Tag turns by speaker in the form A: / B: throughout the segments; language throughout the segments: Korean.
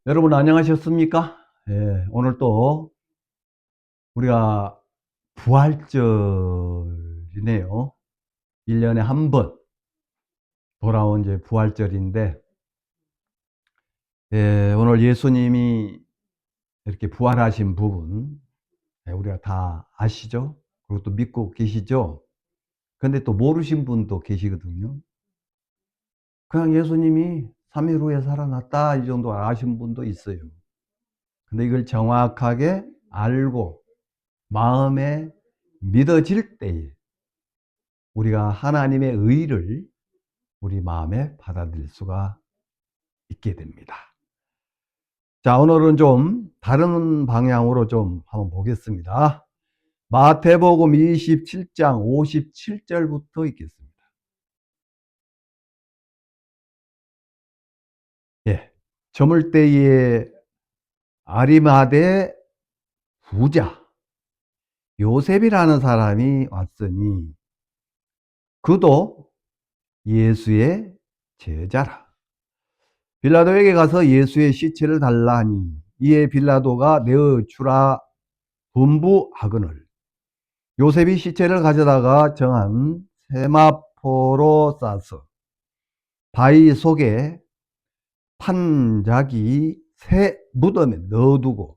A: 여러분 안녕하셨습니까? 예, 오늘 또 우리가 부활절이네요. 1년에 한 번 돌아온 이제 부활절인데, 오늘 예수님이 이렇게 부활하신 부분, 우리가 다 아시죠? 그리고 또 믿고 계시죠? 근데 또 모르신 분도 계시거든요. 그냥 예수님이 3일 후에 살아났다, 이 정도 아신 분도 있어요. 근데 이걸 정확하게 알고 마음에 믿어질 때에 우리가 하나님의 의를 우리 마음에 받아들일 수가 있게 됩니다. 자, 오늘은 좀 다른 방향으로 좀 한번 보겠습니다. 마태복음 27장 57절부터 읽겠습니다. 예. 저물 때에 아리마대 부자 요셉이라는 사람이 왔으니 그도 예수의 제자라. 빌라도에게 가서 예수의 시체를 달라 하니 이에 빌라도가 내어 주라 분부하거늘 요셉이 시체를 가져다가 정한 세마포로 싸서 바위 속에 판자기 새 무덤에 넣어두고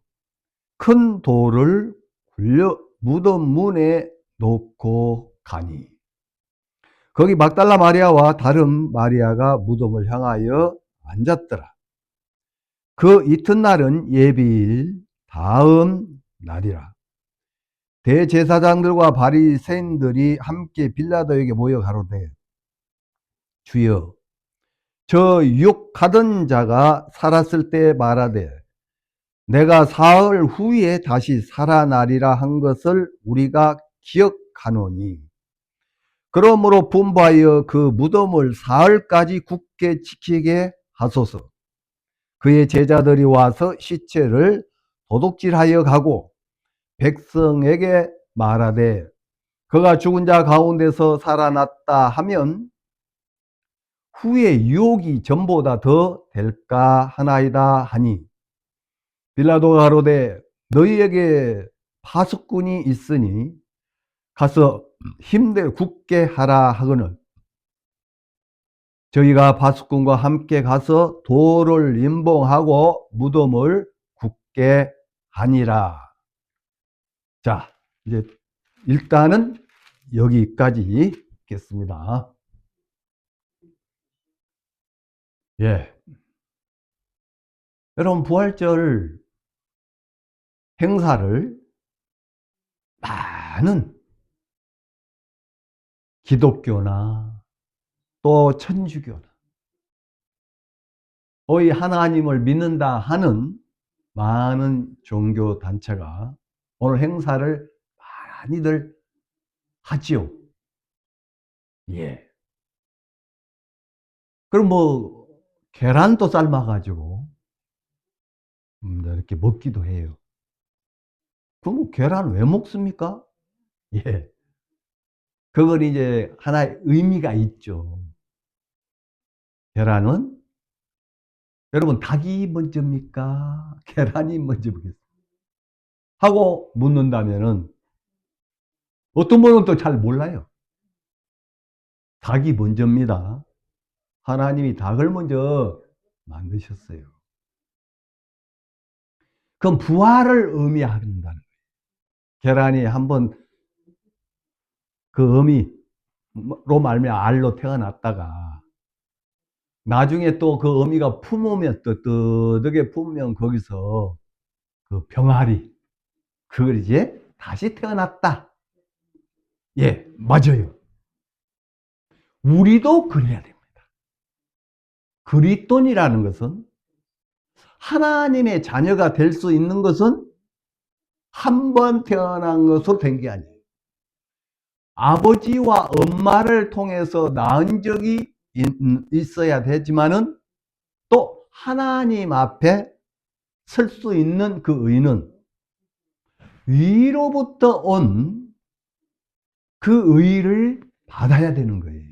A: 큰 돌을 굴려 무덤 문에 놓고 가니 거기 막달라 마리아와 다른 마리아가 무덤을 향하여 앉았더라. 그 이튿날은 예비일 다음 날이라. 대제사장들과 바리새인들이 함께 빌라도에게 모여 가로되 주여 저 유혹하던 자가 살았을 때 말하되 내가 사흘 후에 다시 살아나리라 한 것을 우리가 기억하노니 그러므로 분부하여 그 무덤을 사흘까지 굳게 지키게 하소서. 그의 제자들이 와서 시체를 도둑질하여 가고 백성에게 말하되 그가 죽은 자 가운데서 살아났다 하면 후에 유혹이 전보다 더 될까 하나이다 하니 빌라도가 가로되 너희에게 파수꾼이 있으니 가서 힘들 굳게 하라 하거늘 저희가 파수꾼과 함께 가서 돌을 임봉하고 무덤을 굳게 하니라. 자, 이제 일단은 여기까지 읽겠습니다. 예. 여러분, 부활절 행사를 많은 기독교나 또 천주교나 거의 하나님을 믿는다 하는 많은 종교 단체가 오늘 행사를 많이들 하지요. 예. 그럼 뭐 계란도 삶아가지고 이렇게 먹기도 해요. 그럼 계란 왜 먹습니까? 예. 그건 이제 하나의 의미가 있죠. 계란은 여러분 닭이 먼저입니까? 계란이 먼저입니까? 하고 묻는다면은 어떤 분은 또 잘 몰라요. 닭이 먼저입니다. 하나님이 닭을 먼저 만드셨어요. 그럼 부활을 의미한다는 거예요. 계란이 한번 그 어미로 말미암아 알로 태어났다가 나중에 또 그 어미가 품으면 뜨뜻하게 품으면 거기서 그 병아리 그걸 이제 다시 태어났다. 예, 맞아요. 우리도 그래야 됩니다. 그리스도인이라는 것은 하나님의 자녀가 될 수 있는 것은 한 번 태어난 것으로 된 게 아니에요. 아버지와 엄마를 통해서 낳은 적이 있어야 되지만은 또 하나님 앞에 설 수 있는 그 의는 위로부터 온 그 의를 받아야 되는 거예요.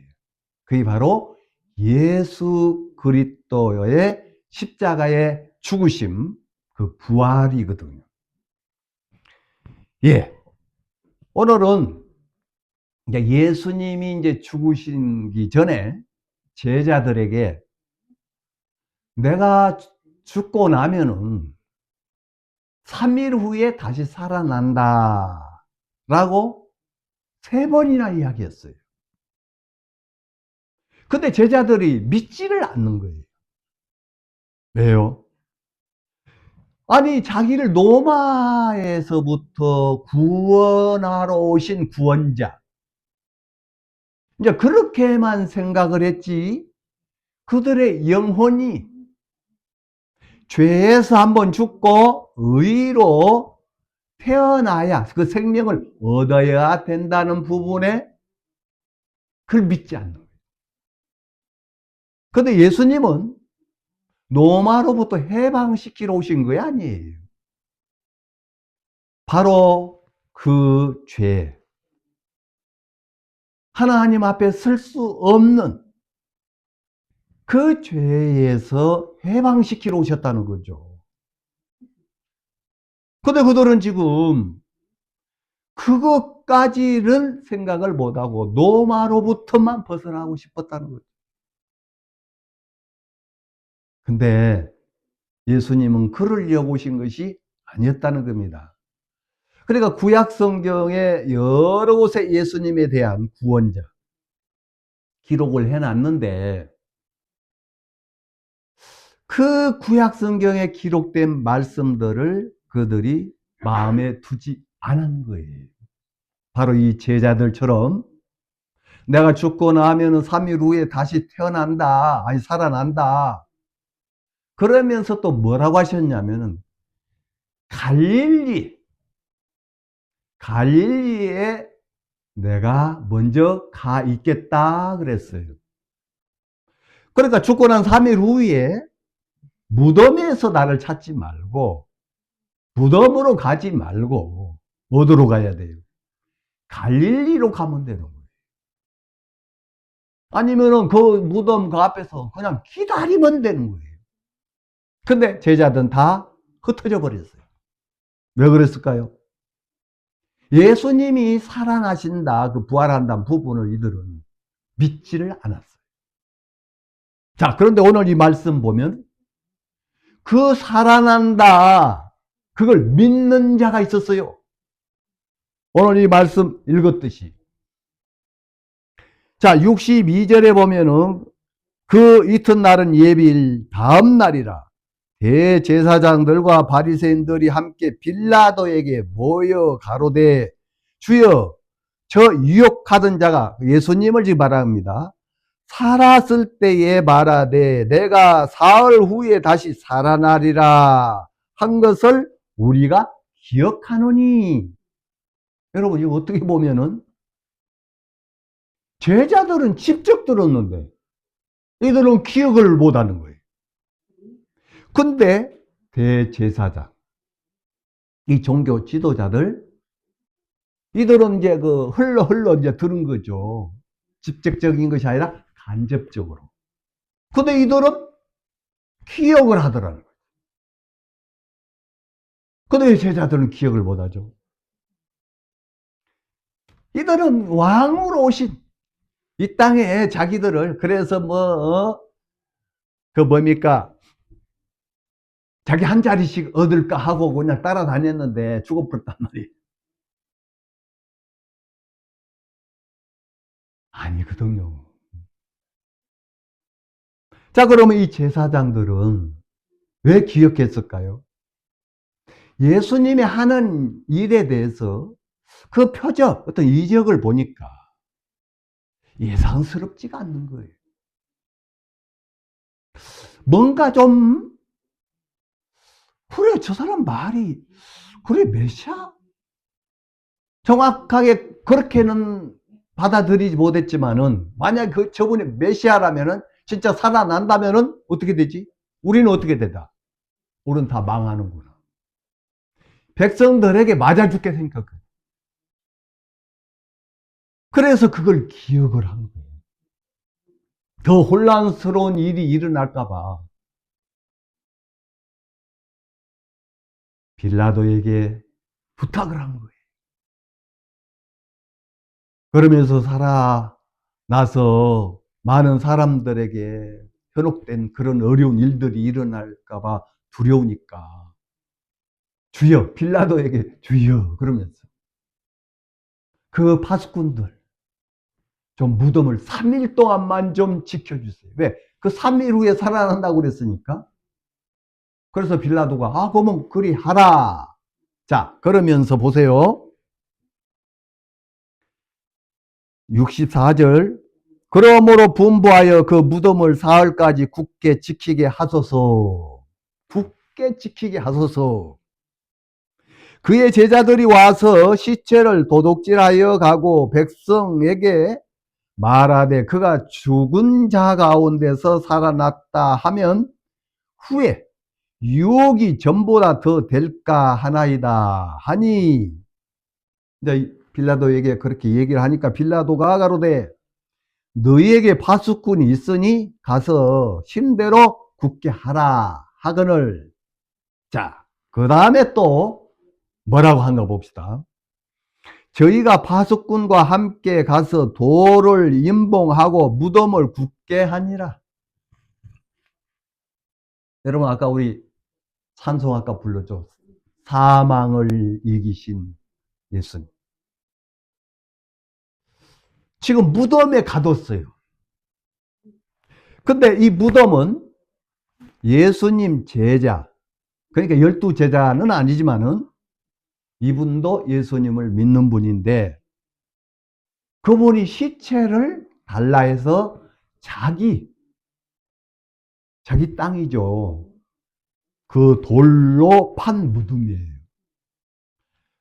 A: 그게 바로 예수 그리스도의 십자가의 죽으심, 그 부활이거든요. 예. 오늘은 이제 예수님이 이제 죽으시기 전에 제자들에게 내가 죽고 나면은 3일 후에 다시 살아난다 라고 3번이나 이야기했어요. 근데 제자들이 믿지를 않는 거예요. 왜요? 아니, 자기를 노마에서부터 구원하러 오신 구원자, 이제 그렇게만 생각을 했지, 그들의 영혼이 죄에서 한번 죽고 의로 태어나야 그 생명을 얻어야 된다는 부분에 그걸 믿지 않는 거예요. 그런데 예수님은 노마로부터 해방시키러 오신 거 아니에요. 바로 그 죄, 하나님 앞에 설 수 없는 그 죄에서 해방시키러 오셨다는 거죠. 근데 그들은 지금 그것까지는 생각을 못하고 노마로부터만 벗어나고 싶었다는 거죠. 근데 예수님은 그러려고 오신 것이 아니었다는 겁니다. 그러니까 구약 성경에 여러 곳에 예수님에 대한 구원자 기록을 해놨는데 그 구약 성경에 기록된 말씀들을 그들이 마음에 두지 않은 거예요. 바로 이 제자들처럼 내가 죽고 나면 3일 후에 다시 태어난다, 아니 살아난다. 그러면서 또 뭐라고 하셨냐면은 갈릴리에 내가 먼저 가 있겠다 그랬어요. 그러니까 죽고 난 3일 후에 무덤에서 나를 찾지 말고 무덤으로 가지 말고 어디로 가야 돼요? 갈릴리로 가면 되는 거예요. 아니면은 그 무덤 그 앞에서 그냥 기다리면 되는 거예요. 근데 제자들은 다 흩어져 버렸어요. 왜 그랬을까요? 예수님이 살아나신다, 그 부활한다는 부분을 이들은 믿지를 않았어요. 자, 그런데 오늘 이 말씀 보면 그 살아난다, 그걸 믿는 자가 있었어요. 오늘 이 말씀 읽었듯이. 자, 62절에 보면은 그 이튿날은 예비일 다음 날이라 대제사장들과 바리새인들이 함께 빌라도에게 모여 가로되 주여 저 유혹하던 자가 예수님을 지금 말합니다. 살았을 때에 말하되 내가 사흘 후에 다시 살아나리라 한 것을 우리가 기억하노니. 여러분 이거 어떻게 보면은 제자들은 직접 들었는데 이들은 기억을 못하는 거예요. 근데 대제사장, 이 종교 지도자들, 이들은 이제 그 흘러 이제 들은 거죠. 직접적인 것이 아니라 간접적으로. 근데 이들은 기억을 하더라는 거예요. 근데 제자들은 기억을 못 하죠. 이들은 왕으로 오신 이 땅에 자기들을 그래서 그 뭡니까? 자기 한 자리씩 얻을까 하고 그냥 따라다녔는데 죽어버렸단 말이에요. 아니거든요. 자, 그러면 이 제사장들은 왜 기억했을까요? 예수님이 하는 일에 대해서 그 표적, 어떤 이적을 보니까 예상스럽지가 않는 거예요. 뭔가 좀, 그래, 저 사람 말이, 그래, 메시아? 정확하게 그렇게는 받아들이지 못했지만은, 만약 저분이 메시아라면은, 진짜 살아난다면은, 어떻게 되지? 우리는 어떻게 되다? 우리는 다 망하는구나. 백성들에게 맞아 죽게 생각해. 그래서 그걸 기억을 한 거예요. 더 혼란스러운 일이 일어날까봐. 빌라도에게 부탁을 한 거예요. 그러면서 살아나서 많은 사람들에게 현혹된 그런 어려운 일들이 일어날까봐 두려우니까 주여, 빌라도에게 주여 그러면서 그 파수꾼들 좀 무덤을 3일 동안만 좀 지켜주세요. 왜? 그 3일 후에 살아난다고 그랬으니까. 그래서 빌라도가 그러면 그리 하라. 자, 그러면서 보세요. 64절. 그러므로 분부하여 그 무덤을 사흘까지 굳게 지키게 하소서. 굳게 지키게 하소서. 그의 제자들이 와서 시체를 도둑질하여 가고 백성에게 말하되 그가 죽은 자 가운데서 살아났다 하면 후에 유혹이 전보다 더 될까 하나이다 하니, 이제 빌라도에게 그렇게 얘기를 하니까 빌라도가 가로되 너희에게 파수꾼이 있으니 가서 심대로 굳게 하라 하거늘. 자, 그 다음에 또 뭐라고 한가 봅시다. 저희가 파수꾼과 함께 가서 돌을 임봉하고 무덤을 굳게 하니라. 여러분 아까 우리 찬송 아까 불렀죠. 사망을 이기신 예수님. 지금 무덤에 가뒀어요. 근데 이 무덤은 예수님 제자, 그러니까 12제자는 아니지만은 이분도 예수님을 믿는 분인데 그분이 시체를 달라 해서 자기 땅이죠. 그 돌로 판 무덤이에요.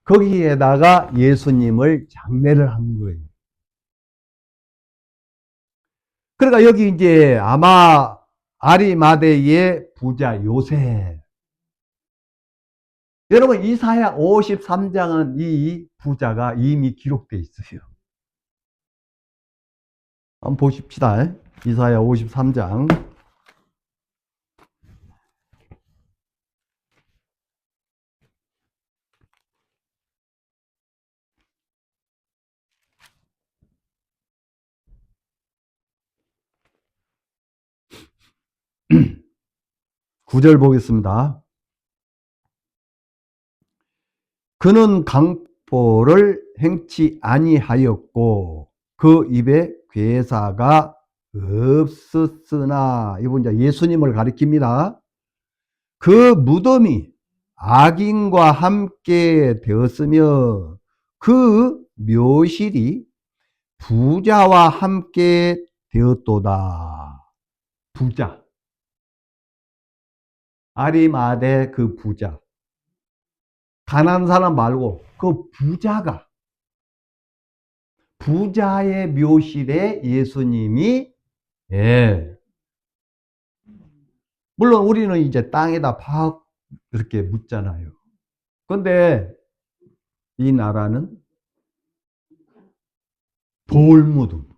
A: 거기에다가 예수님을 장례를 한 거예요. 그러니까 여기 이제 아마 아리마대의 부자 요셉. 여러분 이사야 53장은 이 부자가 이미 기록되어 있어요. 한번 보십시다. 이사야 53장. 구절 보겠습니다. 그는 강포를 행치 아니하였고 그 입에 괴사가 없었으나, 이분 이제 예수님을 가리킵니다. 그 무덤이 악인과 함께 되었으며 그 묘실이 부자와 함께 되었도다. 부자. 아리마대 그 부자. 가난한 사람 말고 그 부자의 묘실에 예수님이, 물론 우리는 이제 땅에다 팍 이렇게 묻잖아요. 근데 이 나라는 돌무덤,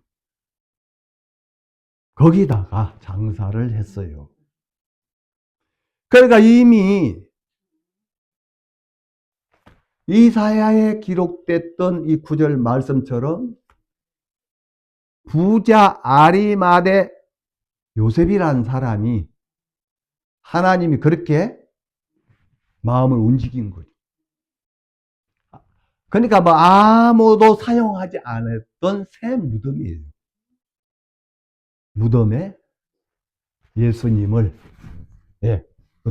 A: 거기다가 장사를 했어요. 그러니까 이미 이사야에 기록됐던 이 구절 말씀처럼 부자 아리마대 요셉이라는 사람이 하나님이 그렇게 마음을 움직인 거죠. 그러니까 뭐 아무도 사용하지 않았던 새 무덤이에요. 무덤에 예수님을,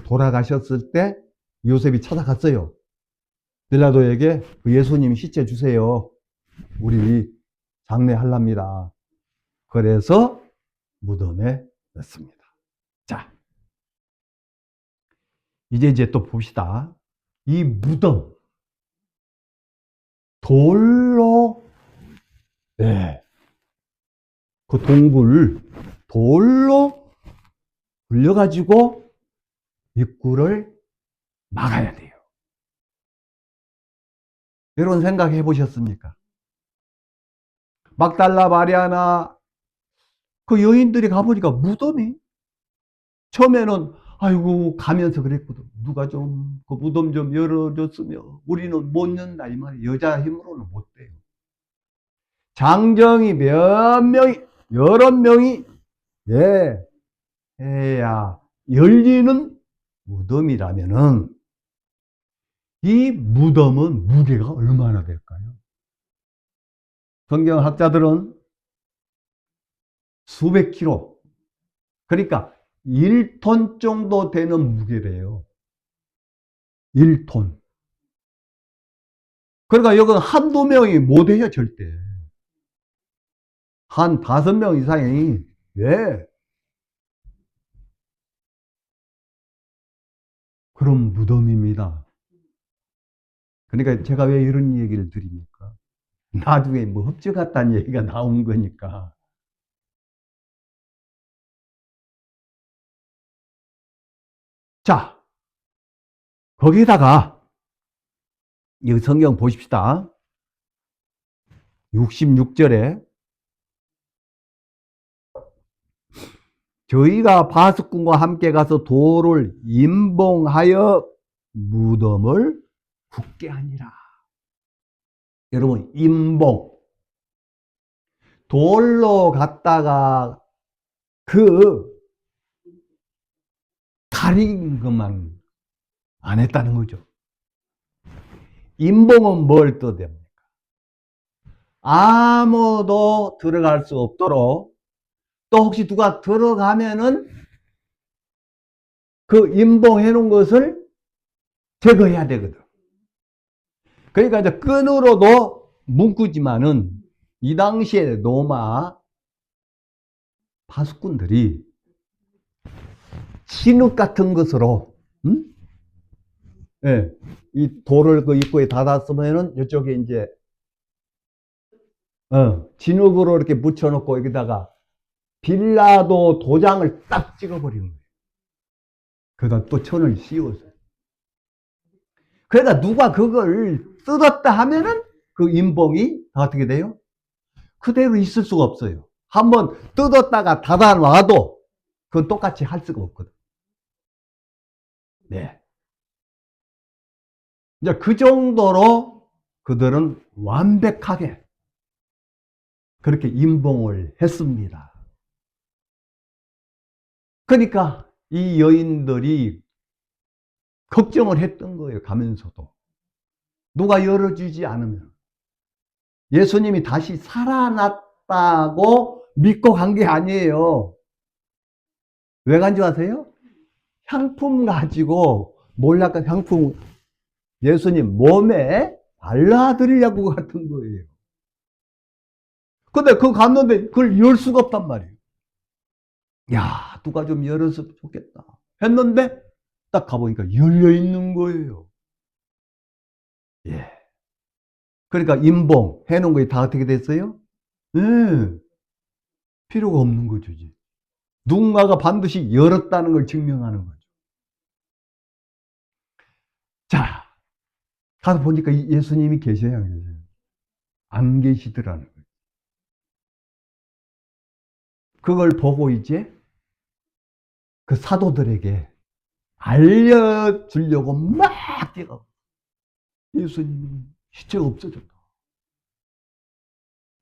A: 돌아가셨을 때 요셉이 찾아갔어요. 빌라도에게 그 예수님 시체 주세요. 우리 장례하랍니다. 그래서 무덤에 넣습니다. 자, 이제 또 봅시다. 이 무덤, 돌로, 그 동굴 돌로 불려가지고 입구를 막아야 돼요. 여러분 생각해 보셨습니까? 막달라 마리아나 그 여인들이 가보니까 무덤이, 처음에는 아이고, 가면서 그랬거든. 누가 좀, 그 무덤 좀 열어줬으면 우리는 못 연다, 이 말이에요. 여자 힘으로는 못 돼요. 장정이 몇 명이, 여러 명이, 예, 해야 열리는 무덤이라면은 이 무덤은 무게가 얼마나 될까요? 성경학자들은 수백 킬로, 그러니까 1톤 정도 되는 무게래요. 1톤. 그러니까 여기는 한두 명이 못 해요, 절대. 한 5명 이상이, 예, 그런 무덤입니다. 그러니까 제가 왜 이런 얘기를 드립니까? 나중에 뭐 흡수 같다는 얘기가 나온 거니까. 자, 거기다가, 이 성경 보십시다. 66절에 저희가 바스꾼과 함께 가서 돌을 임봉하여 무덤을 굳게 하니라. 여러분, 임봉. 돌로 갔다가 그 가린 것만 안 했다는 거죠. 임봉은 뭘 뜻합니까? 아무도 들어갈 수 없도록, 또 혹시 누가 들어가면은 그 임봉해 놓은 것을 제거해야 되거든. 그러니까 이제 끈으로도 묶지만은 이 당시에 로마 파수꾼들이 진흙 같은 것으로, 예, 이 돌을 그 입구에 닫았으면은 이쪽에 이제 진흙으로 이렇게 묻혀놓고 여기다가 빌라도 도장을 딱 찍어버리는 거예요. 그러다 또 천을 씌워서. 그러니까 누가 그걸 뜯었다 하면은 그 인봉이 어떻게 돼요? 그대로 있을 수가 없어요. 한번 뜯었다가 닫아놔도 그건 똑같이 할 수가 없거든. 네. 이제 그 정도로 그들은 완벽하게 그렇게 임봉을 했습니다. 그러니까 이 여인들이 걱정을 했던 거예요. 가면서도. 누가 열어주지 않으면. 예수님이 다시 살아났다고 믿고 간 게 아니에요. 왜 간 줄 아세요? 향품 가지고 몰락한 향품 예수님 몸에 발라드리려고 갔던 거예요. 근데 그거 갔는데 그걸 열 수가 없단 말이에요. 야, 누가 좀 열었으면 좋겠다 했는데 딱 가보니까 열려 있는 거예요. 예. 그러니까 임봉 해놓은 거에 다 어떻게 됐어요? 네. 필요가 없는 거죠. 이제. 누군가가 반드시 열었다는 걸 증명하는 거죠. 자, 가서 보니까 예수님이 계셔야 안 계셔요? 안 계시더라는 거예요. 그걸 보고 이제 그 사도들에게 알려주려고 막 뛰어. 예수님이 시체가 없어졌다.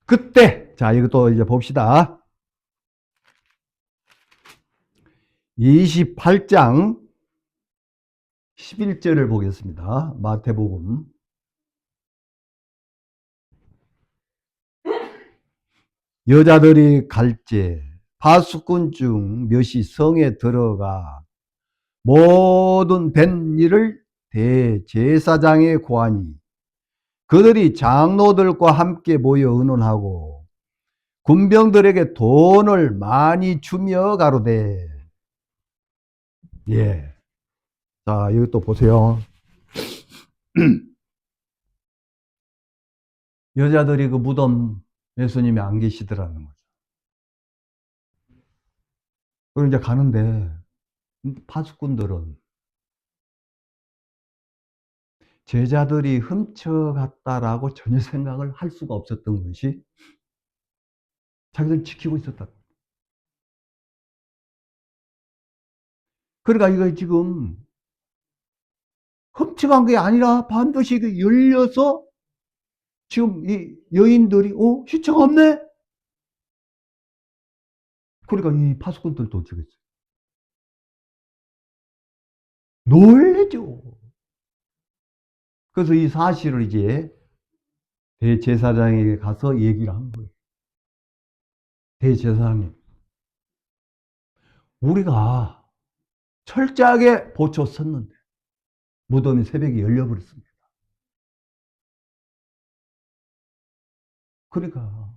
A: 그때, 자, 이것도 이제 봅시다. 28장 11절을 보겠습니다. 마태복음. 여자들이 갈제 파수꾼 중 몇이 성에 들어가 모든 된 일을 대제사장에 고하니 그들이 장로들과 함께 모여 의논하고 군병들에게 돈을 많이 주며 가로되. 예. 자, 이것도 보세요. 여자들이 그 무덤 예수님이 안 계시더라는 거죠. 그리고 이제 가는데 파수꾼들은 제자들이 훔쳐갔다라고 전혀 생각을 할 수가 없었던 것이 자기들 지키고 있었다. 그러니까 이거 지금 훔쳐간 게 아니라 반드시 열려서 지금 이 여인들이 시체가 없네? 그러니까 이 파수꾼들도 어쩌겠어요? 놀래죠. 그래서 이 사실을 이제 대제사장에게 가서 얘기를 한 거예요. 대제사장님, 우리가 철저하게 보초섰는데 무덤이 새벽에 열려버렸습니다. 그러니까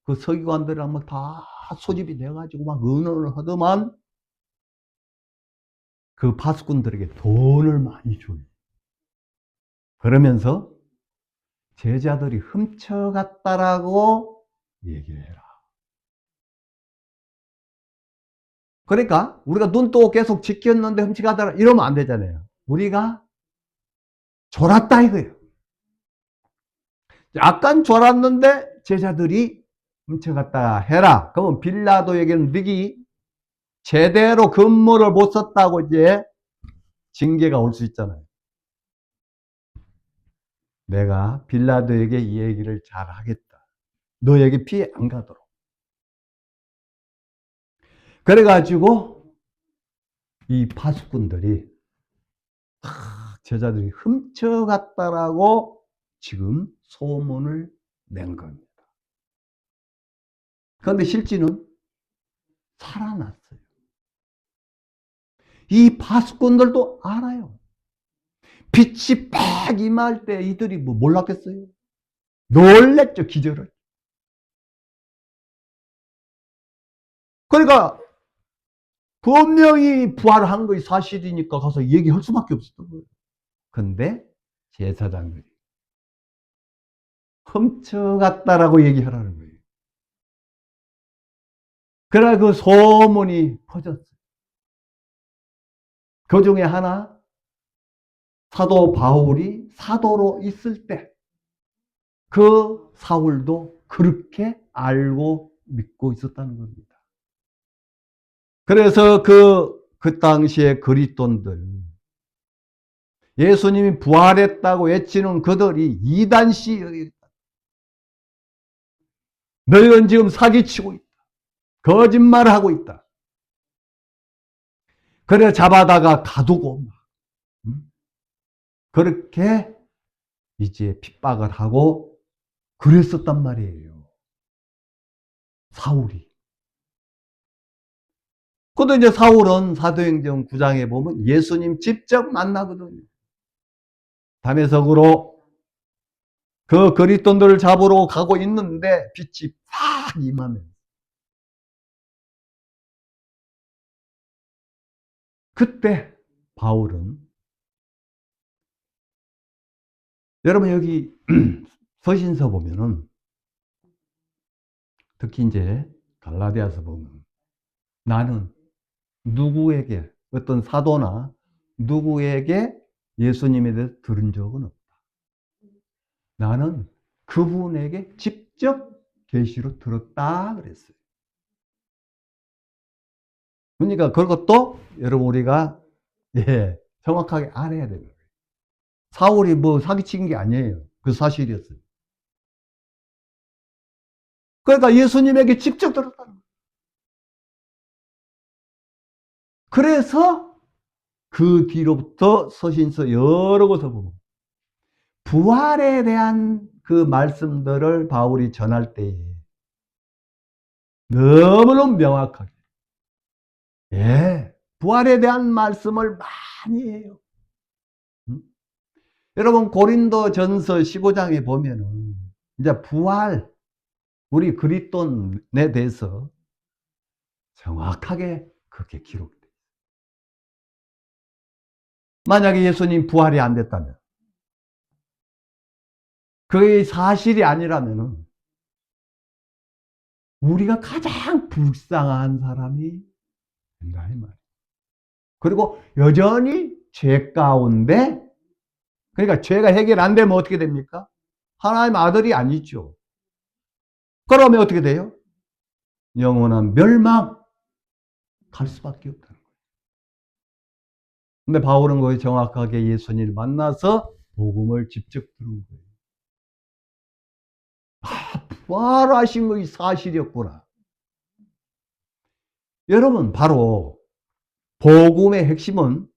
A: 그 서기관들이랑 막 다 소집이 돼가지고 막 의논을 하더만 그 파수꾼들에게 돈을 많이 줘요. 그러면서 제자들이 훔쳐갔다라고 얘기를 해라. 그러니까 우리가 눈 뜨고 계속 지켰는데 훔쳐가더라 이러면 안 되잖아요. 우리가 졸았다 이거예요. 약간 졸았는데 제자들이 훔쳐갔다 해라. 그러면 빌라도에게는 너희 제대로 근무를 못 썼다고 이제 징계가 올 수 있잖아요. 내가 빌라도에게 이 얘기를 잘 하겠다. 너에게 피해 안 가도록. 그래가지고 이 파수꾼들이 제자들이 훔쳐갔다라고 지금 소문을 낸 겁니다. 그런데 실제는 살아났어요. 이 파수꾼들도 알아요. 빛이 팍 임할 때 이들이 뭐 몰랐겠어요? 놀랬죠, 기절을. 그러니까 분명히 부활한 것이 사실이니까 가서 얘기할 수밖에 없었던 거예요. 근데 제사장들이 훔쳐갔다라고 얘기하라는 거예요. 그래 그 소문이 퍼졌어요. 그 중에 하나 사도 바울이 사도로 있을 때 그 사울도 그렇게 알고 믿고 있었다는 겁니다. 그래서 그 당시에 그리스도인들 예수님이 부활했다고 외치는 그들이 이단시 너희는 지금 사기치고 있다. 거짓말하고 있다. 그래 잡아다가 가두고 그렇게 이제 핍박을 하고 그랬었단 말이에요. 사울이. 근데 이제 사울은 사도행전 9장에 보면 예수님 직접 만나거든요. 담에석으로 그 그리스도인들을 잡으러 가고 있는데 빛이 팍 임하면 그때 바울은 여러분 여기 서신서 보면은 특히 이제 갈라디아서 보면 나는 누구에게 어떤 사도나 누구에게 예수님에 대해서 들은 적은 없다. 나는 그분에게 직접 계시로 들었다 그랬어요. 그러니까 그것도 여러분 우리가 정확하게 알아야 되는 거예요. 사울이 뭐 사기친 게 아니에요. 그 사실이었어요. 그러니까 예수님에게 직접 들었다는 거예요. 그래서 그 뒤로부터 서신서 여러 곳을 보면 부활에 대한 그 말씀들을 바울이 전할 때에 너무너무 명확하게 부활에 대한 말씀을 많이 해요. 여러분 고린도전서 15장에 보면은 이제 부활 우리 그리스도인에 대해서 정확하게 그렇게 기록돼요. 만약에 예수님 부활이 안 됐다면 그게 사실이 아니라면 우리가 가장 불쌍한 사람이 된다 이 말이에요. 그리고 여전히 죄 가운데 그러니까 죄가 해결 안 되면 어떻게 됩니까? 하나님 아들이 아니죠. 그러면 어떻게 돼요? 영원한 멸망 갈 수밖에 없다는 거예요. 근데 바울은 거기 정확하게 예수님을 만나서 복음을 직접 들은 거예요. 부활하신 것이 사실이었구나. 여러분, 바로 복음의 핵심은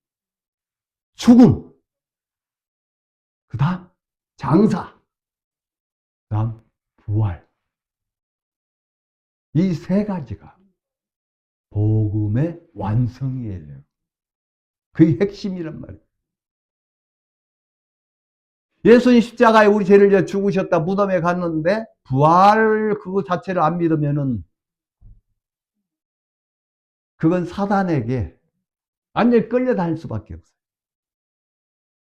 A: 죽음, 그 다음 장사, 그 다음 부활. 이 세 가지가 복음의 완성이에요. 그게 핵심이란 말이에요. 예수님 십자가에 우리 죄를 죽으셨다 무덤에 갔는데 부활 그거 자체를 안 믿으면은 그건 사단에게 완전히 끌려다닐 수밖에 없어요.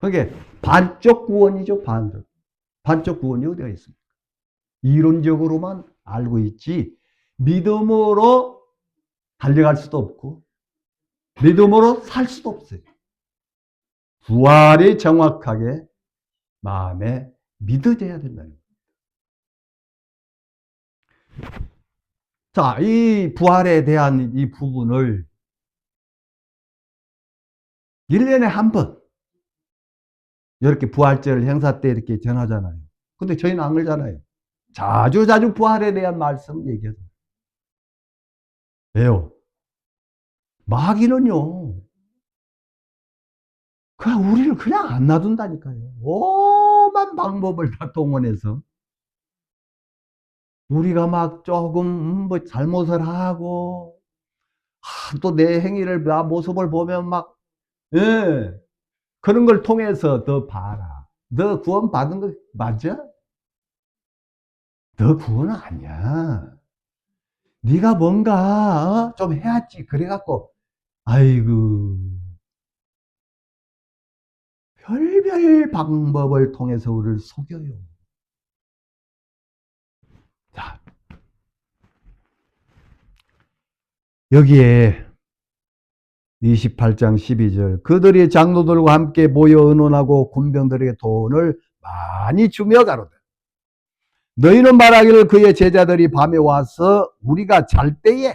A: 그게 반쪽 구원이죠. 반쪽 구원이 어디가 있습니까? 이론적으로만 알고 있지 믿음으로 달려갈 수도 없고 믿음으로 살 수도 없어요. 부활이 정확하게 마음에 믿어져야 된다는 거예요. 자, 이 부활에 대한 이 부분을 1년에 한 번 이렇게 부활절 행사 때 이렇게 전하잖아요. 근데 저희는 안 그러잖아요. 자주 부활에 대한 말씀 얘기해요. 왜요? 마귀는요. 그냥 우리를 그냥 안 놔둔다니까요. 오만 방법을 다 동원해서 우리가 막 조금 뭐 잘못을 하고 또 내 행위를 나 모습을 보면 막 예, 그런 걸 통해서 너 봐라. 너 구원 받은 거 맞아? 너 구원은 아니야. 네가 뭔가 좀 해야지. 그래갖고 아이고 별별 방법을 통해서 우리를 속여요. 자, 여기에 28장 12절 그들이 장로들과 함께 모여 의논하고 군병들에게 돈을 많이 주며 가로되 너희는 말하기를 그의 제자들이 밤에 와서 우리가 잘 때에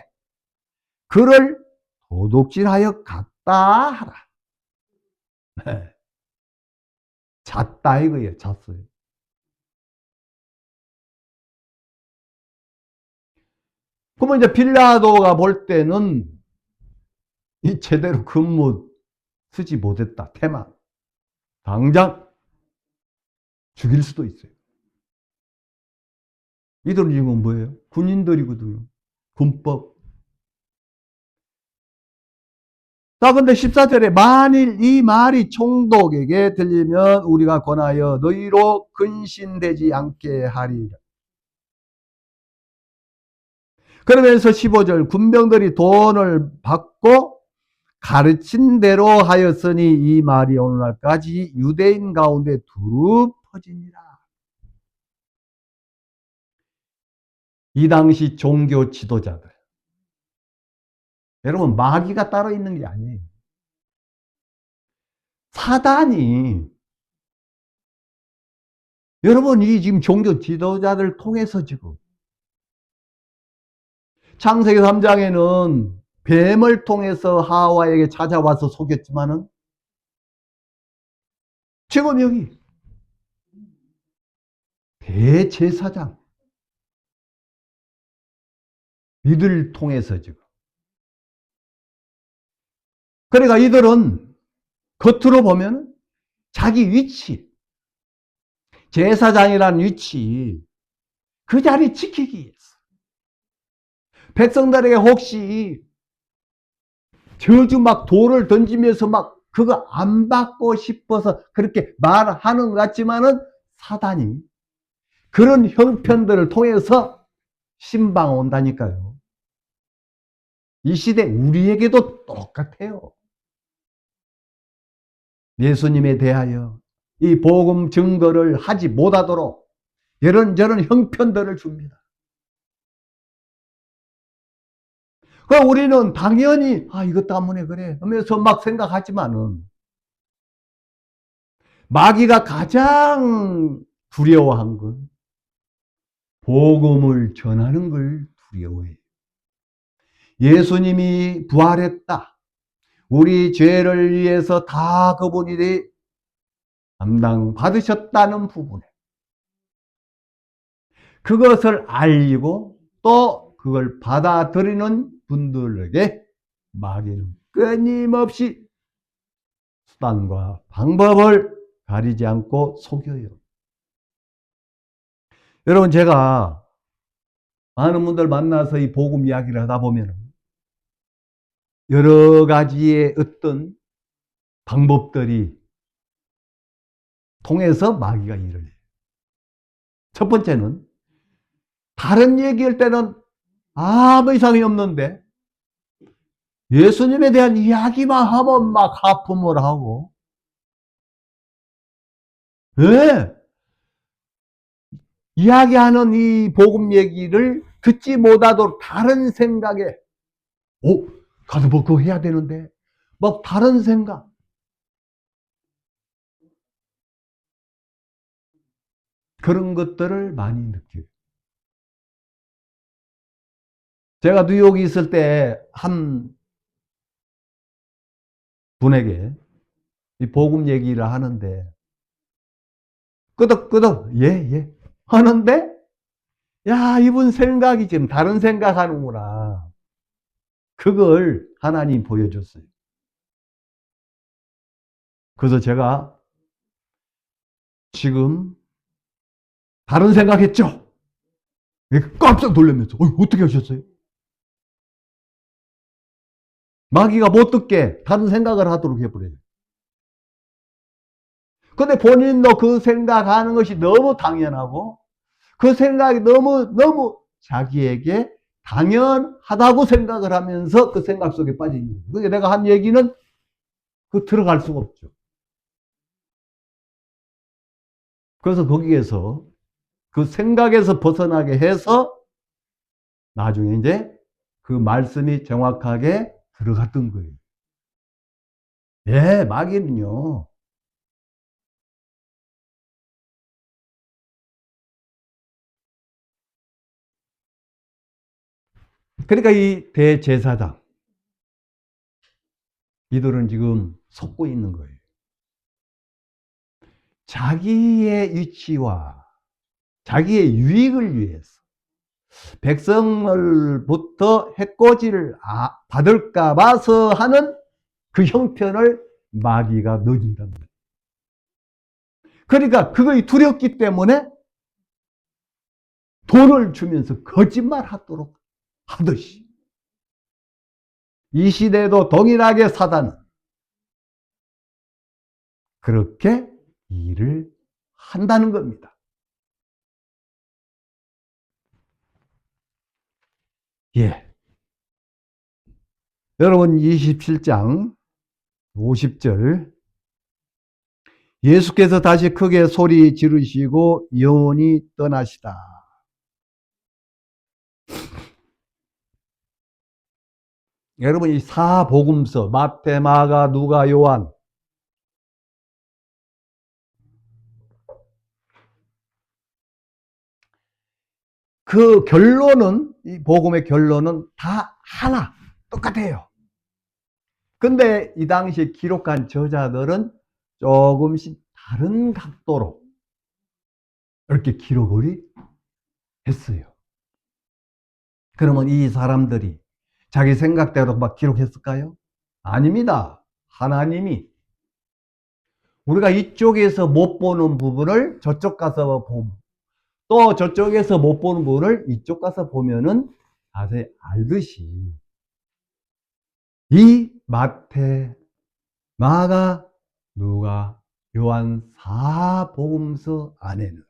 A: 그를 도둑질하여 갔다 하라. 잤다 이거예요. 잤어요. 그러면 이제 빌라도가 볼 때는 이 제대로 근무 쓰지 못했다. 태만. 당장 죽일 수도 있어요. 이들은 지금 뭐예요? 군인들이거든요. 군법. 자, 근데 14절에 만일 이 말이 총독에게 들리면 우리가 권하여 너희로 근신되지 않게 하리라. 그러면서 15절 군병들이 돈을 받고 가르친 대로 하였으니 이 말이 오늘날까지 유대인 가운데 두루 퍼지니라. 이 당시 종교 지도자들. 여러분 마귀가 따로 있는 게 아니에요. 사단이 여러분이 지금 종교 지도자들 통해서 지금 창세기 3장에는 뱀을 통해서 하와에게 찾아와서 속였지만은 지금 여기 대제사장 이들을 통해서 지금 그러니까 이들은 겉으로 보면 자기 위치 제사장이라는 위치 그 자리 지키기 위해서 백성들에게 혹시 저주 막 돌을 던지면서 막 그거 안 받고 싶어서 그렇게 말하는 것 같지만은 사단이 그런 형편들을 통해서 신방 온다니까요. 이 시대 우리에게도 똑같아요. 예수님에 대하여 이 복음 증거를 하지 못하도록 이런저런 형편들을 줍니다. 그럼 우리는 당연히 이것 때문에 그래 하면서 막 생각하지만은 마귀가 가장 두려워한 건 복음을 전하는 걸 두려워해요. 예수님이 부활했다. 우리 죄를 위해서 다 그분이 담당받으셨다는 부분에 그것을 알고 또 그걸 받아들이는 분들에게 마귀는 끊임없이 수단과 방법을 가리지 않고 속여요. 여러분, 제가 많은 분들 만나서 이 복음 이야기를 하다 보면 여러 가지의 어떤 방법들이 통해서 마귀가 일을 해요. 첫 번째는 다른 얘기할 때는 아무 이상이 없는데 예수님에 대한 이야기만 하면 막 하품을 하고, 왜? 이야기하는 이 복음 얘기를 듣지 못하도록 다른 생각에, 가서 뭐 그거 해야 되는데, 막 다른 생각. 그런 것들을 많이 느껴요. 제가 뉴욕에 있을 때 한 분에게 이 복음 얘기를 하는데, 끄덕끄덕, 예, 예. 하는데, 야, 이분 생각이 지금 다른 생각하는구나. 그걸 하나님 보여줬어요. 그래서 제가 지금 다른 생각했죠? 깜짝 놀라면서, 어떻게 하셨어요? 마귀가 못 듣게 다른 생각을 하도록 해버려요. 근데 본인도 그 생각하는 것이 너무 당연하고, 그 생각이 너무 자기에게 당연하다고 생각을 하면서 그 생각 속에 빠져 있는 거예요. 그러니까 내가 한 얘기는 그 들어갈 수가 없죠. 그래서 거기에서 그 생각에서 벗어나게 해서 나중에 이제 그 말씀이 정확하게 들어갔던 거예요. 예, 마귀는요. 그러니까 이 대제사장, 이들은 지금 속고 있는 거예요. 자기의 위치와 자기의 유익을 위해서 백성을부터 해코지를 받을까 봐서 하는 그 형편을 마귀가 넣어준다는 거예요. 그러니까 그것이 두렵기 때문에 돈을 주면서 거짓말 하도록 하듯이 이 시대도 동일하게 사단은 그렇게 일을 한다는 겁니다. 예. 여러분 27장 50절 예수께서 다시 크게 소리 지르시고 영원히 떠나시다. 여러분 이 사복음서 마태, 마가, 누가, 요한 그 결론은 이 복음의 결론은 다 하나 똑같아요. 근데 이 당시 기록한 저자들은 조금씩 다른 각도로 이렇게 기록을 했어요. 그러면 이 사람들이 자기 생각대로 막 기록했을까요? 아닙니다. 하나님이 우리가 이쪽에서 못 보는 부분을 저쪽 가서 보고 또 저쪽에서 못 보는 부분을 이쪽 가서 보면은 자세히 알듯이 이 마태, 마가, 누가, 요한 사복음서 안에는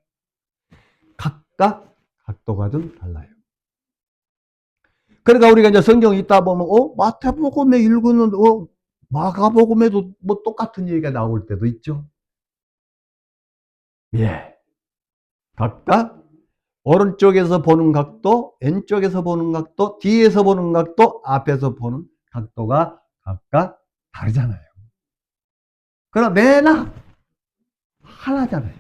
A: 각각 각도가 좀 달라요. 그러니까 우리가 이제 성경 읽다 보면 마태복음에 읽는 마가복음에도 뭐 똑같은 얘기가 나올 때도 있죠. 예. 각각 오른쪽에서 보는 각도, 왼쪽에서 보는 각도, 뒤에서 보는 각도, 앞에서 보는 각도가 각각 다르잖아요. 그러나 내나 하나잖아요.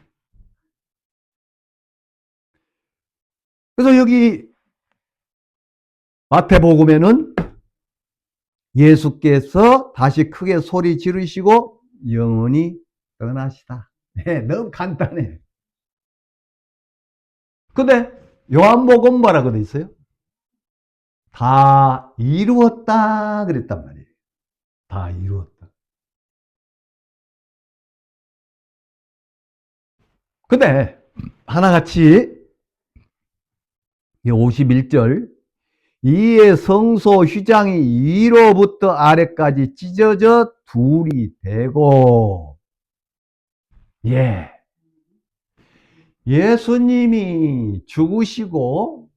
A: 그래서 여기 마태복음에는 예수께서 다시 크게 소리 지르시고 영원히 떠나시다. 네, 너무 간단해. 근데 요한복음 뭐라고 돼 있어요? 다 이루었다 그랬단 말이에요. 다 이루었다. 근데 하나같이 51절 이에 성소 휘장이 위로부터 아래까지 찢어져 둘이 되고 예 예수님이 죽으시고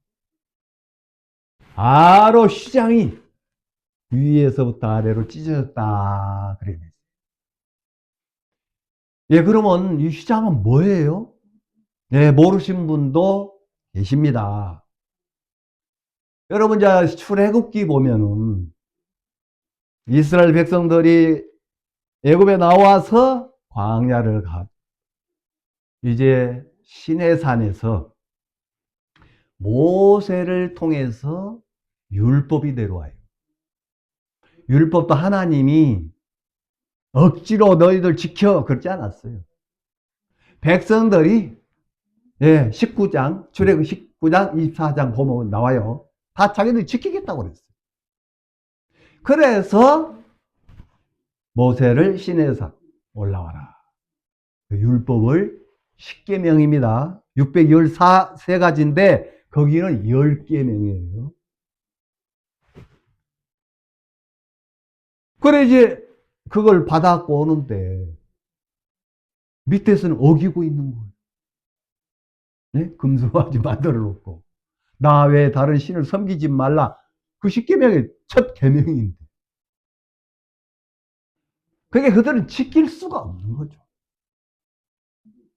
A: 바로 휘장이 위에서부터 아래로 찢어졌다 그래요. 예, 그러면 이 휘장은 뭐예요? 예, 모르신 분도 계십니다. 여러분, 자, 출애굽기 보면은 이스라엘 백성들이 애굽에 나와서 광야를 가. 이제 시내산에서 모세를 통해서 율법이 내려와요. 율법도 하나님이 억지로 너희들 지켜 그러지 않았어요. 백성들이 예, 19장, 출애굽 19장, 24장 보면 나와요. 다 자기들이 지키겠다고 그랬어요. 그래서 모세를 시내에서 올라와라. 그 율법을 10계명입니다. 613가지인데 거기는 10계명이에요. 그래 이제 그걸 받아갖고 오는데 밑에서는 어기고 있는 거예요. 네? 금수화지 만들어 놓고 나 외에 다른 신을 섬기지 말라. 그 10계명의 첫 계명인데 그게 그들은 지킬 수가 없는 거죠.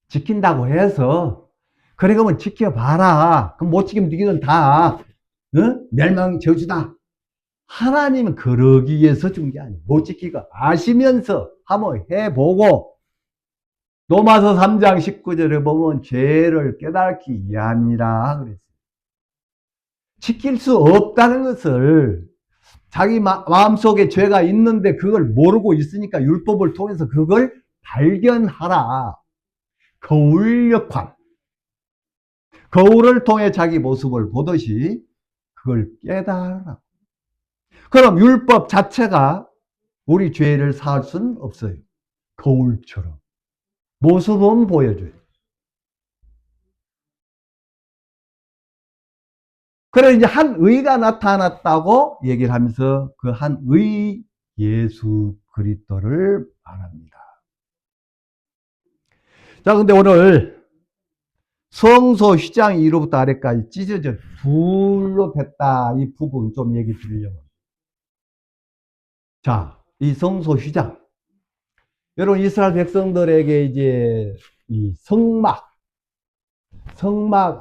A: 지킨다고 해서 그래 그러면 지켜봐라. 그럼 못 지키면 너희는 다 멸망 저주다. 하나님은 그러기 위해서 준 게 아니에요. 못 지키고 아시면서 한번 해보고 로마서 3장 19절에 보면 죄를 깨닫기 위함이라 그랬어요. 지킬 수 없다는 것을 자기 마음속에 죄가 있는데 그걸 모르고 있으니까 율법을 통해서 그걸 발견하라. 거울 역할. 거울을 통해 자기 모습을 보듯이 그걸 깨달으라. 그럼 율법 자체가 우리 죄를 사할 수는 없어요. 거울처럼. 모습은 보여줘요. 그래 이제 한 의가 나타났다고 얘기를 하면서 그 한 의 예수 그리스도를 말합니다. 자, 근데 오늘 성소 휘장이 위로부터 아래까지 찢어져 둘로 됐다. 이 부분 좀 얘기 드리려고. 자, 이 성소 휘장. 여러분 이스라엘 백성들에게 이제 이 성막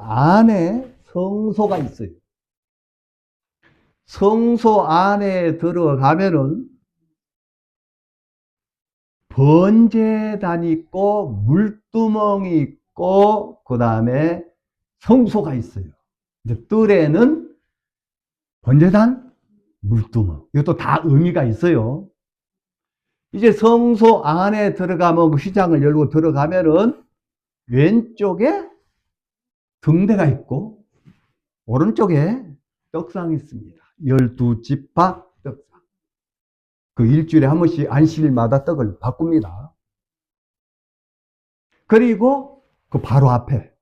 A: 안에 성소가 있어요. 성소 안에 들어가면은 번제단이 있고 물두멍이 있고 그 다음에 성소가 있어요. 이제 뜰에는 번제단, 물두멍 이것도 다 의미가 있어요. 이제 성소 안에 들어가면 그 휘장을 열고 들어가면은 왼쪽에 등대가 있고 오른쪽에 떡상이 있습니다. 12지파 떡상. 그 일주일에 한 번씩 안식일마다 떡을 바꿉니다. 그리고 그 바로 앞에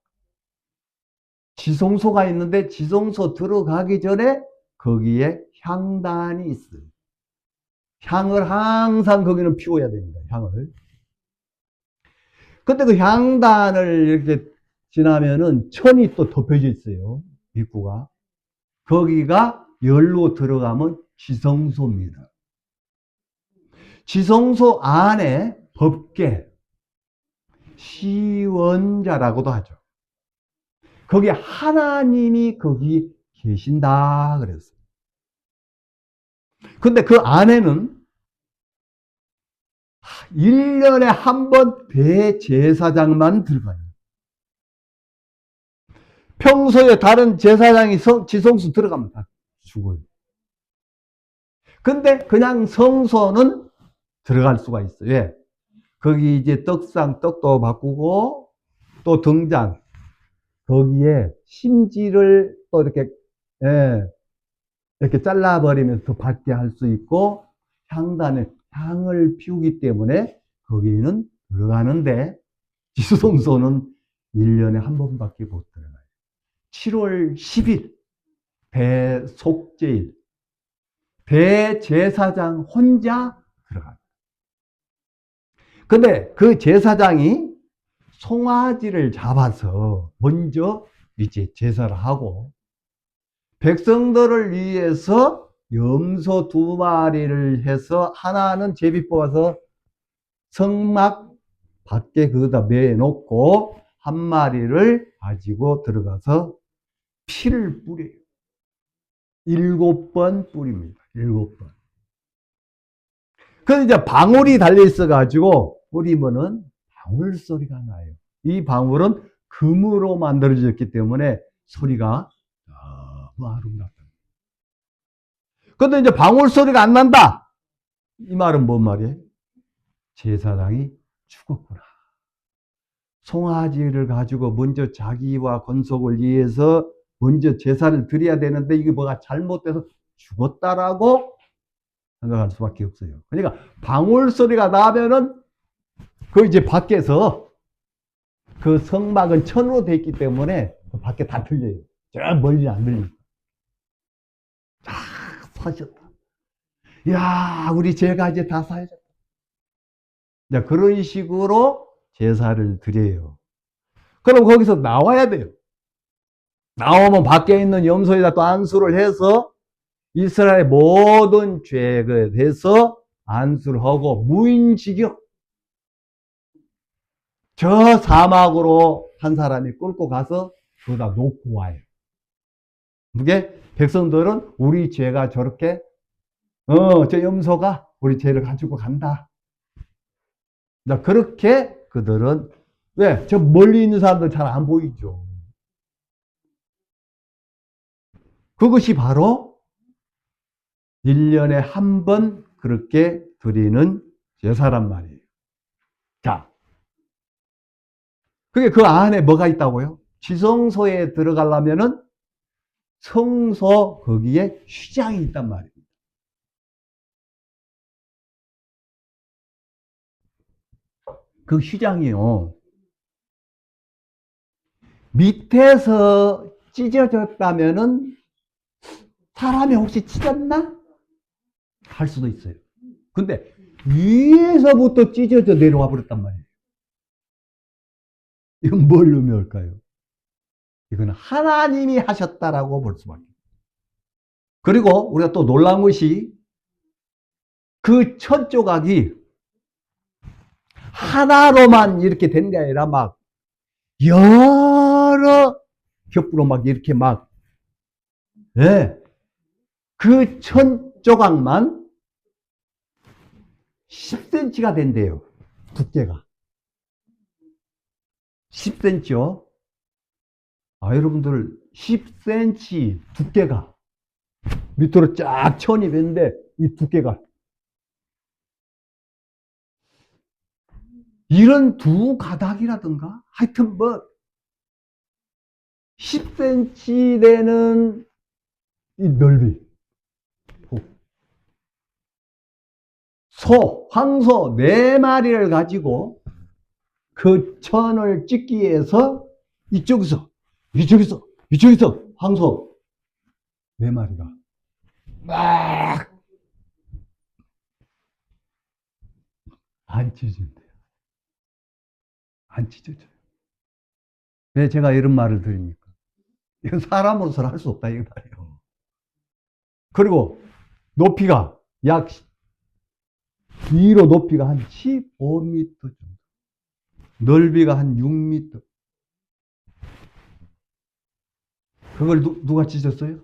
A: 지성소가 있는데 지성소 들어가기 전에 거기에 향단이 있어요. 향을 항상 거기는 피워야 됩니다. 향을. 근데 그 향단을 이렇게 지나면은 천이 또 덮여져 있어요. 입구가. 거기가 열로 들어가면 지성소입니다. 지성소 안에 법계, 시원자라고도 하죠. 거기 하나님이 거기 계신다 그랬어요. 근데 그 안에는 1년에 한 번 대제사장만 들어가요. 평소에 다른 제사장이 지성소 들어가면 다 죽어요. 근데 그냥 성소는 들어갈 수가 있어요. 왜? 거기 이제 떡도 바꾸고 또 등잔 거기에 심지를 또 이렇게 예, 이렇게 잘라버리면서 더 밝게 할 수 있고 향단에 향을 피우기 때문에 거기는 들어가는데 지수성소는 1년에 한 번밖에 못 들어가요. 7월 10일 대속제일 대제사장 혼자 들어가요. 근데 그 제사장이 송아지를 잡아서 먼저 이제 제사를 하고 백성들을 위해서 염소 2마리를 해서 하나는 제비 뽑아서 성막 밖에 거기다 매놓고 한 마리를 가지고 들어가서 피를 뿌려요. 7번 뿌립니다. 7번. 그래서 이제 방울이 달려있어가지고 뿌리면은 방울 소리가 나요. 이 방울은 금으로 만들어졌기 때문에 소리가 너무 아름답다. 근데 이제 방울 소리가 안 난다. 이 말은 뭔 말이에요? 제사장이 죽었구나. 송아지를 가지고 먼저 자기와 건속을 위해서 먼저 제사를 드려야 되는데 이게 뭐가 잘못돼서 죽었다라고 생각할 수밖에 없어요. 그러니까 방울 소리가 나면은 그 이제 밖에서 그 성막은 천으로 돼 있기 때문에 밖에 다 들려요. 저 멀리 안 들리고. 다 사셨다. 야, 우리 죄가 이제 다 사해졌다. 그런 식으로 제사를 드려요. 그럼 거기서 나와야 돼요. 나오면 밖에 있는 염소에다 또 안수를 해서 이스라엘의 모든 죄에 대해서 안수를 하고 무인지경 저 사막으로 한 사람이 끌고 가서 거기다 놓고 와요. 그게 백성들은 우리 죄가 저렇게 저 염소가 우리 죄를 가지고 간다. 그렇게 그들은 왜? 저 멀리 있는 사람들 잘 안 보이죠. 그것이 바로 1년에 한 번 그렇게 드리는 제사란 말이에요. 자, 그게 그 안에 뭐가 있다고요? 지성소에 들어가려면은 성소 거기에 휘장이 있단 말이에요. 그 휘장이요. 밑에서 찢어졌다면은 사람이 혹시 찢었나? 할 수도 있어요. 근데 위에서부터 찢어져 내려와 버렸단 말이에요. 이건 뭘 의미할까요? 이건 하나님이 하셨다라고 볼 수밖에. 그리고 우리가 또 놀라운 것이 그 첫 조각이 하나로만 이렇게 된 게 아니라 막 여러 겹으로 막 이렇게 막 예. 그 첫 조각만 10cm가 된대요. 두께가. 10cm요. 여러분들 10cm 두께가 밑으로 쫙 천이 됐는데 이 두께가 이런 두 가닥이라든가 하여튼 뭐 10cm 되는 이 넓이 황소 4마리를 가지고 그 천을 찍기 위해서 이쪽에서 황소 4마리가 막 안 찢어진대요. 안 찢어져요. 왜 제가 이런 말을 드립니까? 이건 사람으로서는 할 수 없다 이 말이에요. 그리고 높이가 약 위로 높이가 한 15m 정도, 넓이가 한 6m. 그걸 누가 찢었어요?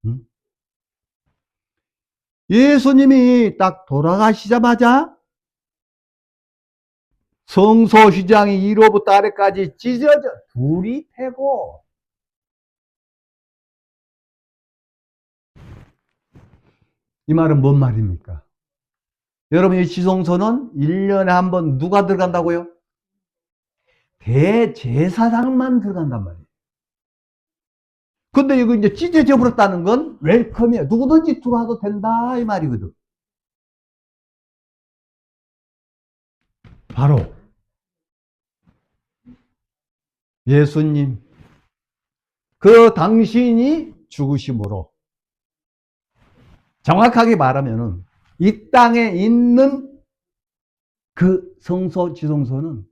A: 응? 예수님이 딱 돌아가시자마자 성소 휘장이 위로부터 아래까지 찢어져 둘이 패고 이 말은 뭔 말입니까? 여러분, 이 지성소는 1년에 한 번 누가 들어간다고요? 대제사장만 들어간단 말이에요. 근데 이거 이제 찢어져 버렸다는 건 웰컴이에요. 누구든지 들어와도 된다 이 말이거든. 바로 예수님 그 당신이 죽으심으로, 정확하게 말하면은 이 땅에 있는 그 성소 지성소는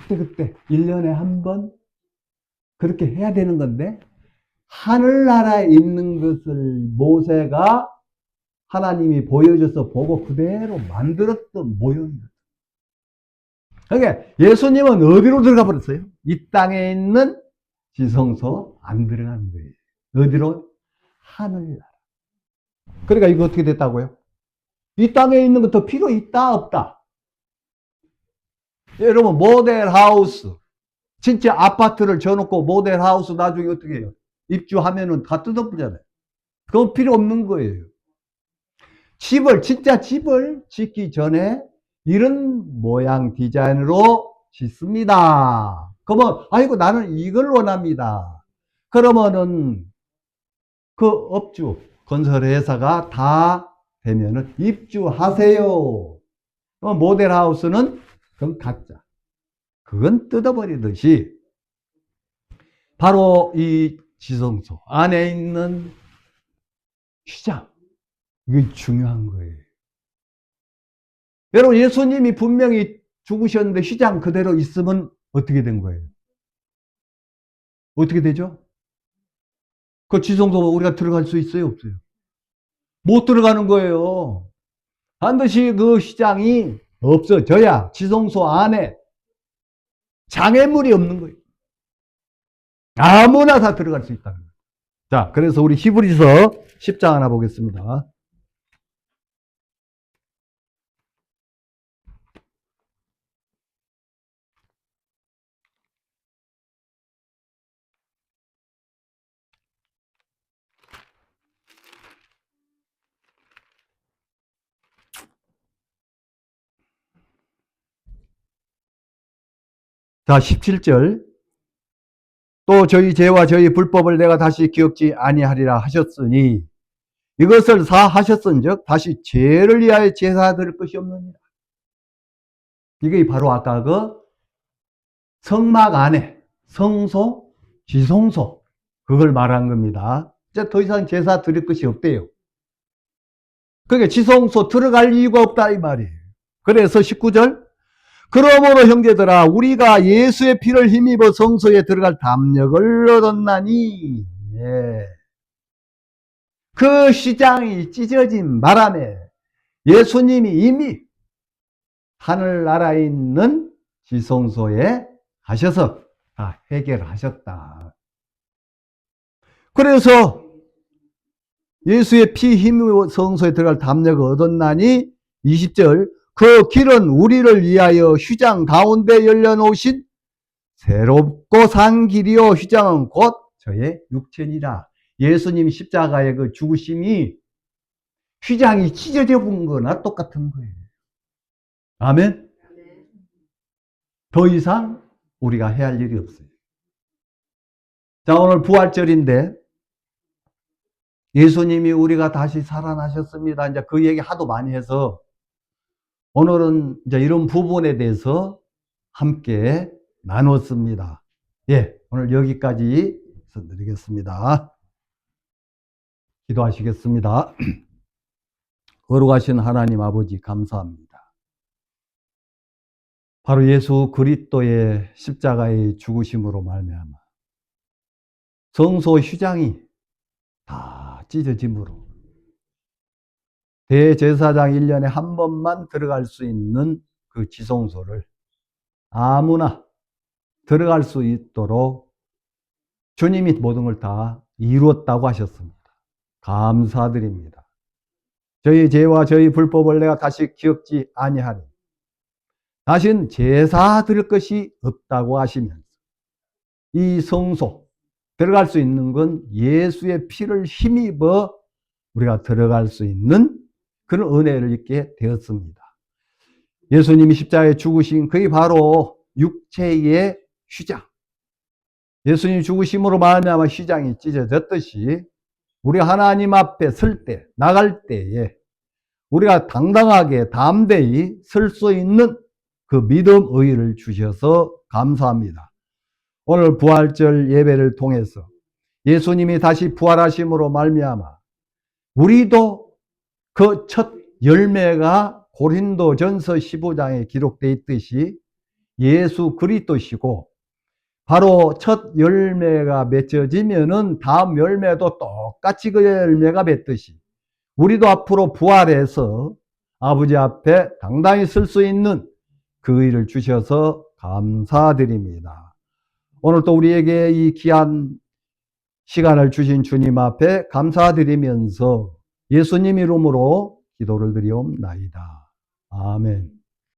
A: 그때 1년에 한 번 그렇게 해야 되는 건데, 하늘나라에 있는 것을 모세가 하나님이 보여줘서 보고 그대로 만들었던 모형이거든. 그러니까 예수님은 어디로 들어가 버렸어요? 이 땅에 있는 지성소 안 들어가는 거예요. 어디로? 하늘나라. 그러니까 이거 어떻게 됐다고요? 이 땅에 있는 것도 필요 있다 없다? 여러분, 모델하우스, 진짜 아파트를 져놓고 모델하우스 나중에 어떻게 해요? 입주하면은 다 뜯어버리잖아요. 그건 필요 없는 거예요. 진짜 집을 짓기 전에 이런 모양 디자인으로 짓습니다. 그러면, 아이고, 나는 이걸 원합니다. 그러면은 그 업주, 건설회사가 다 되면은 입주하세요. 모델하우스는 그건 가짜. 그건 뜯어버리듯이 바로 이 지성소 안에 있는 휘장, 이게 중요한 거예요. 여러분, 예수님이 분명히 죽으셨는데 휘장 그대로 있으면 어떻게 된 거예요? 어떻게 되죠? 그 지성소 우리가 들어갈 수 있어요, 없어요? 못 들어가는 거예요. 반드시 그 휘장이 없어져야 지성소 안에 장애물이 없는 거예요. 아무나 다 들어갈 수 있다는 거예요. 자, 그래서 우리 히브리서 10장 하나 보겠습니다. 자, 17절. 또 저희 죄와 저희 불법을 내가 다시 기억지 아니하리라 하셨으니 이것을 사하셨은즉 다시 죄를 위하여 제사 드릴 것이 없느니라. 이게 바로 아까 그 성막 안에 성소, 지성소, 그걸 말한 겁니다. 이제 더 이상 제사 드릴 것이 없대요. 그러니까 지성소 들어갈 이유가 없다 이 말이에요. 그래서 19절, 그러므로 형제들아 우리가 예수의 피를 힘입어 성소에 들어갈 담력을 얻었나니, 예. 그 휘장이 찢어진 바람에 예수님이 이미 하늘나라에 있는 지성소에 가셔서 다 해결하셨다. 그래서 예수의 피 힘으로 성소에 들어갈 담력을 얻었나니 20절, 그 길은 우리를 위하여 휘장 가운데 열려놓으신 새롭고 산 길이요 휘장은 곧 저의 육체니라. 예수님 십자가의 그 죽으심이 휘장이 찢어져 본 거나 똑같은 거예요. 아멘? 더 이상 우리가 해야 할 일이 없어요. 자, 오늘 부활절인데 예수님이 우리가 다시 살아나셨습니다. 이제 그 얘기 하도 많이 해서 오늘은 이제 이런 부분에 대해서 함께 나눴습니다. 예, 오늘 여기까지 드리겠습니다. 기도하시겠습니다. 거룩하신 하나님 아버지 감사합니다. 바로 예수 그리스도의 십자가의 죽으심으로 말미암아 성소 휘장이 다 찢어짐으로 대제사장 1년에 한 번만 들어갈 수 있는 그 지성소를 아무나 들어갈 수 있도록 주님이 모든 걸 다 이루었다고 하셨습니다. 감사드립니다. 저희 죄와 저희 불법을 내가 다시 기억지 아니하니 다신 제사 드릴 것이 없다고 하시면서 이 성소 들어갈 수 있는 건 예수의 피를 힘입어 우리가 들어갈 수 있는 그런 은혜를 입게 되었습니다. 예수님이 십자가에 죽으신 그게 바로 육체의 휘장. 예수님 죽으심으로 말미암아 휘장이 찢어졌듯이 우리 하나님 앞에 설 때, 나갈 때에 우리가 당당하게 담대히 설 수 있는 그 믿음 의를 주셔서 감사합니다. 오늘 부활절 예배를 통해서 예수님이 다시 부활하심으로 말미암아 우리도 그 첫 열매가 고린도전서 15장에 기록되어 있듯이 예수 그리스도시고 바로 첫 열매가 맺어지면은 다음 열매도 똑같이 그 열매가 맺듯이 우리도 앞으로 부활해서 아버지 앞에 당당히 설 수 있는 그 의를 주셔서 감사드립니다. 오늘 또 우리에게 이 귀한 시간을 주신 주님 앞에 감사드리면서 예수님 이름으로 기도를 드리옵나이다. 아멘.